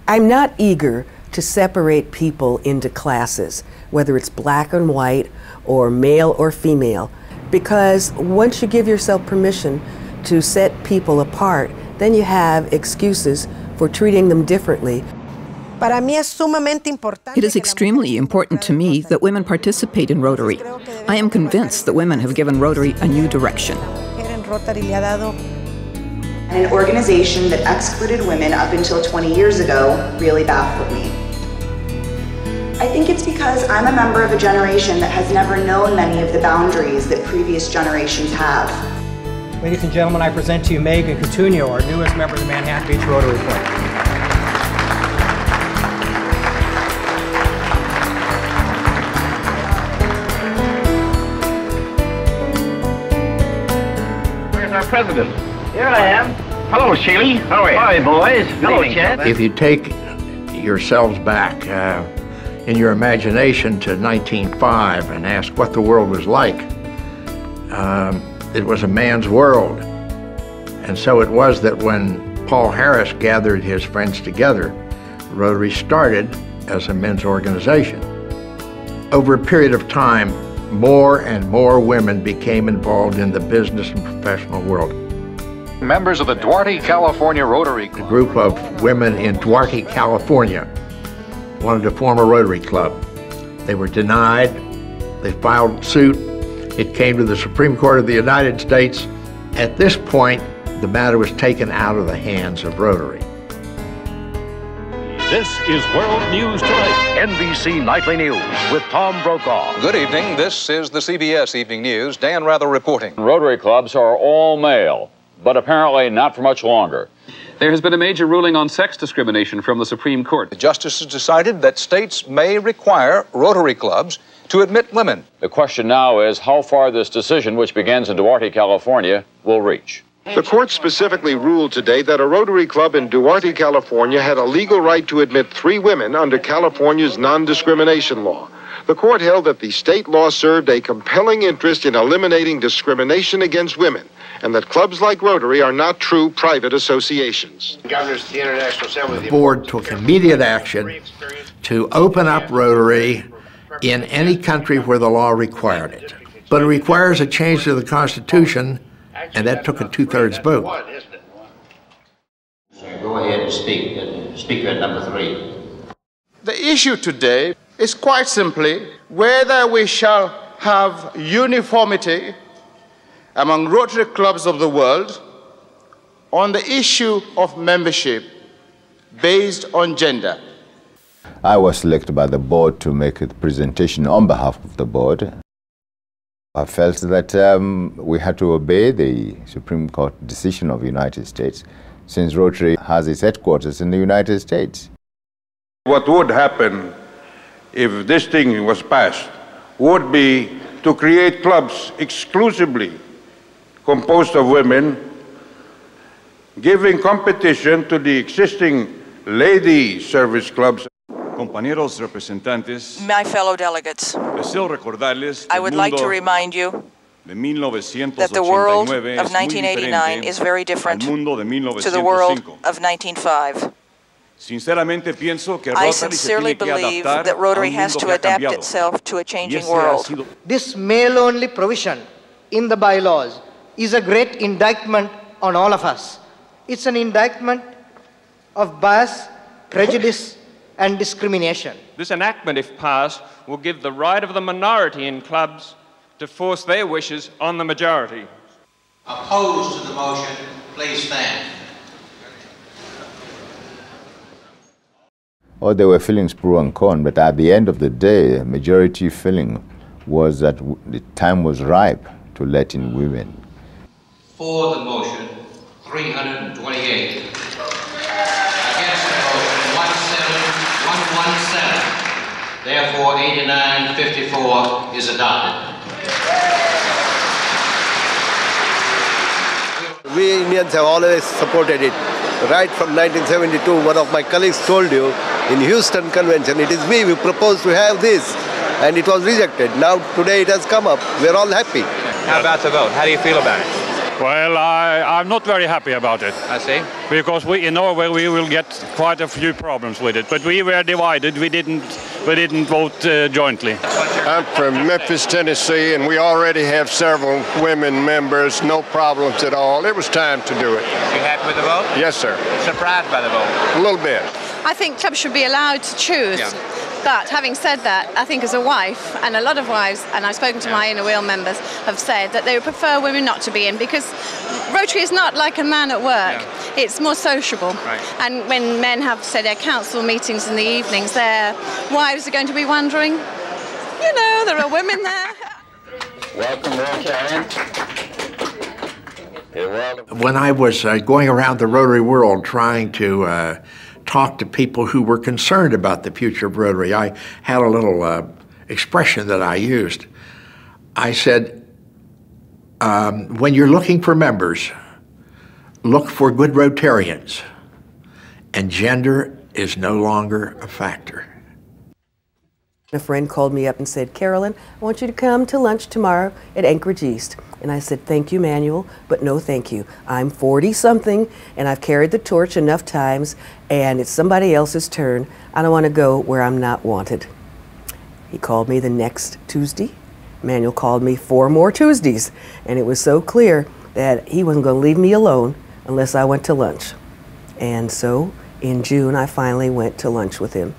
I'm not eager to separate people into classes, whether it's black and white or male or female, because once you give yourself permission to set people apart, then you have excuses for treating them differently. It is extremely important to me that women participate in Rotary. I am convinced that women have given Rotary a new direction. An organization that excluded women up until 20 years ago really baffled me. I think it's because I'm a member of a generation that has never known many of the boundaries that previous generations have. Ladies and gentlemen, I present to you Megan Coutinho, our newest member of the Manhattan Beach Rotary Club. Where's our president? Here I am. Hello, Sheely. How are you? Hi, boys. Hello, Chad. If you take yourselves back in your imagination to 1905 and ask what the world was like, it was a man's world. And so it was that when Paul Harris gathered his friends together, Rotary started as a men's organization. Over a period of time, more and more women became involved in the business and professional world. Members of the Duarte, California Rotary Club. A group of women in Duarte, California wanted to form a Rotary Club. They were denied. They filed suit. It came to the Supreme Court of the United States. At this point, the matter was taken out of the hands of Rotary. This is World News Tonight. NBC Nightly News with Tom Brokaw. Good evening. This is the CBS Evening News. Dan Rather reporting. Rotary clubs are all male, but apparently not for much longer. There has been a major ruling on sex discrimination from the Supreme Court. The justices decided that states may require Rotary clubs to admit women. The question now is how far this decision, which begins in Duarte, California, will reach. The court specifically ruled today that a Rotary Club in Duarte, California had a legal right to admit 3 women under California's non-discrimination law. The court held that the state law served a compelling interest in eliminating discrimination against women, and that clubs like Rotary are not true private associations. The board took immediate action to open up Rotary in any country where the law required it. But it requires a change to the Constitution, and that took a 2/3 vote. Go ahead and speak. Speaker number 3. The issue today is quite simply whether we shall have uniformity among Rotary clubs of the world on the issue of membership based on gender. I was selected by the board to make a presentation on behalf of the board. I felt that we had to obey the Supreme Court decision of the United States, since Rotary has its headquarters in the United States. What would happen if this thing was passed would be to create clubs exclusively composed of women, giving competition to the existing lady service clubs. Compañeros representantes, my fellow delegates, deseo recordarles I would like to remind you that the world of 1989 is very different to the world of 1905. I sincerely believe that Rotary has to adapt itself to a changing world. This male-only provision in the bylaws is a great indictment on all of us. It's an indictment of bias, prejudice, and discrimination. This enactment, if passed, will give the right of the minority in clubs to force their wishes on the majority. Opposed to the motion, please stand. Oh, there were feelings pro and con, but at the end of the day, the majority feeling was that the time was ripe to let in women. For the motion, 328. Against the motion, 117. Therefore, 89-54 is adopted. We Indians have always supported it. Right from 1972, one of my colleagues told you in Houston Convention, it is we who proposed to have this, and it was rejected. Now, today it has come up. We're all happy. How about the vote? How do you feel about it? Well, I'm not very happy about it. I see. Because in Norway we will get quite a few problems with it. But we were divided. We didn't vote jointly. I'm from Memphis, Tennessee, and we already have several women members. No problems at all. It was time to do it. You happy with the vote? Yes, sir. Surprised by the vote? A little bit. I think clubs should be allowed to choose. Yeah. But having said that, I think as a wife, and a lot of wives, and I've spoken to my Inner Wheel members, have said that they would prefer women not to be in, because Rotary is not like a man at work. Yeah. It's more sociable. Right. And when men have, say, their council meetings in the evenings, their wives are going to be wondering, you know, there are women there. Welcome, Rotarian. When I was going around the Rotary world trying to talk to people who were concerned about the future of Rotary, I had a little expression that I used. I said, when you're looking for members, look for good Rotarians, and gender is no longer a factor. A friend called me up and said, Carolyn, I want you to come to lunch tomorrow at Anchorage East. And I said, thank you, Manuel, but no thank you. I'm 40-something, and I've carried the torch enough times, and it's somebody else's turn. I don't want to go where I'm not wanted. He called me the next Tuesday. Manuel called me 4 more Tuesdays, and it was so clear that he wasn't going to leave me alone unless I went to lunch. And so in June, I finally went to lunch with him.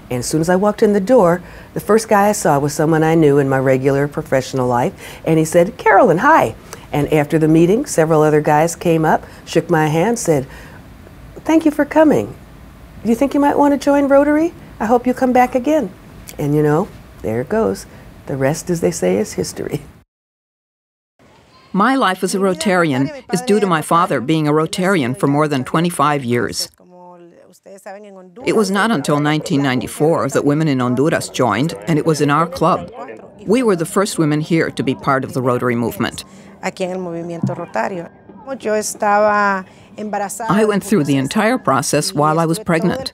And as soon as I walked in the door, the first guy I saw was someone I knew in my regular professional life, and he said, Carolyn, hi. And after the meeting, several other guys came up, shook my hand, said, thank you for coming. Do you think you might want to join Rotary? I hope you come back again. And you know, there it goes. The rest, as they say, is history. My life as a Rotarian is due to my father being a Rotarian for more than 25 years. It was not until 1994 that women in Honduras joined, and it was in our club. We were the first women here to be part of the Rotary movement. I went through the entire process while I was pregnant.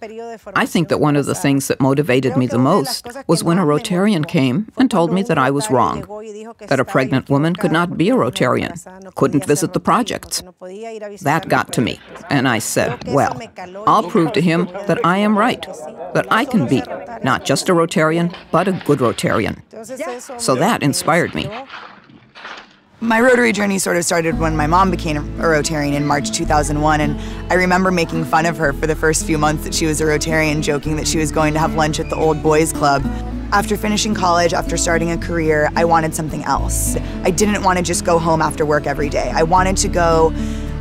I think that one of the things that motivated me the most was when a Rotarian came and told me that I was wrong, that a pregnant woman could not be a Rotarian, couldn't visit the projects. That got to me, and I said, well, I'll prove to him that I am right, that I can be not just a Rotarian, but a good Rotarian. So that inspired me. My Rotary journey sort of started when my mom became a Rotarian in March 2001, and I remember making fun of her for the first few months that she was a Rotarian, joking that she was going to have lunch at the Old Boys Club. After finishing college, after starting a career, I wanted something else. I didn't want to just go home after work every day. I wanted to go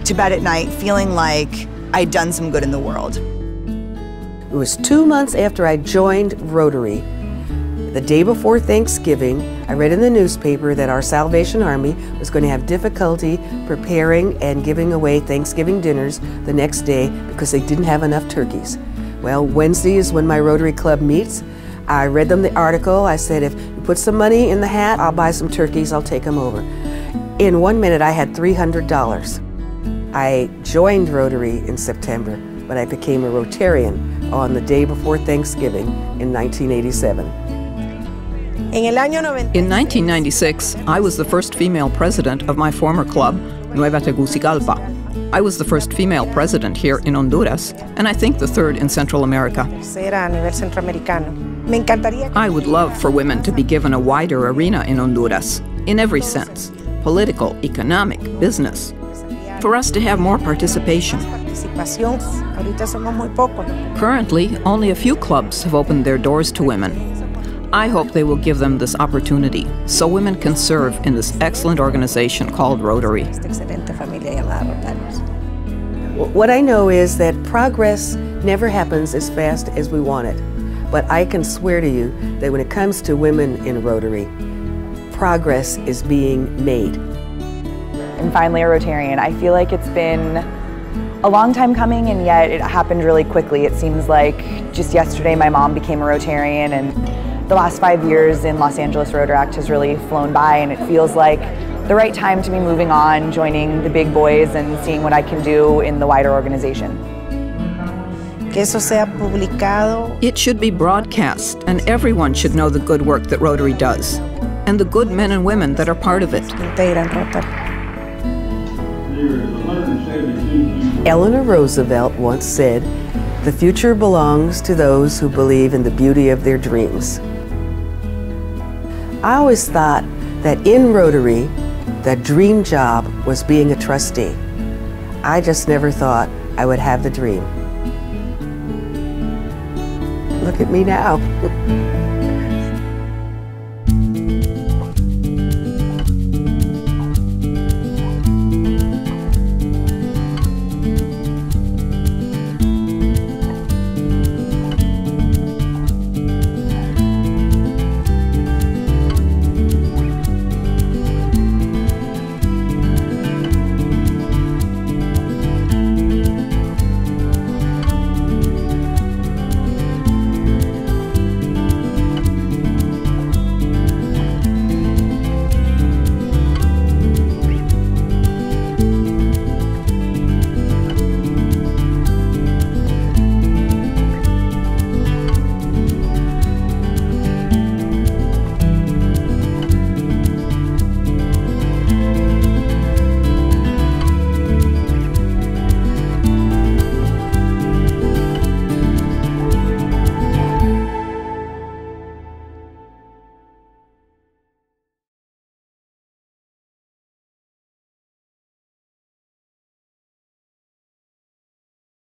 to bed at night feeling like I'd done some good in the world. It was 2 months after I joined Rotary. The day before Thanksgiving, I read in the newspaper that our Salvation Army was going to have difficulty preparing and giving away Thanksgiving dinners the next day because they didn't have enough turkeys. Well, Wednesday is when my Rotary Club meets. I read them the article. I said, if you put some money in the hat, I'll buy some turkeys, I'll take them over. In 1 minute, I had $300. I joined Rotary in September, but I became a Rotarian on the day before Thanksgiving in 1987. In 1996, I was the first female president of my former club, Nueva Tegucigalpa. I was the first female president here in Honduras, and I think the third in Central America. I would love for women to be given a wider arena in Honduras, in every sense, political, economic, business, for us to have more participation. Currently, only a few clubs have opened their doors to women. I hope they will give them this opportunity so women can serve in this excellent organization called Rotary. What I know is that progress never happens as fast as we want it. But I can swear to you that when it comes to women in Rotary, progress is being made. I'm finally a Rotarian. I feel like it's been a long time coming, and yet it happened really quickly. It seems like just yesterday my mom became a Rotarian, and the last 5 years in Los Angeles Rotaract has really flown by, and it feels like the right time to be moving on, joining the big boys and seeing what I can do in the wider organization. It should be broadcast, and everyone should know the good work that Rotary does, and the good men and women that are part of it. Eleanor Roosevelt once said, "The future belongs to those who believe in the beauty of their dreams." I always thought that in Rotary, the dream job was being a trustee. I just never thought I would have the dream. Look at me now.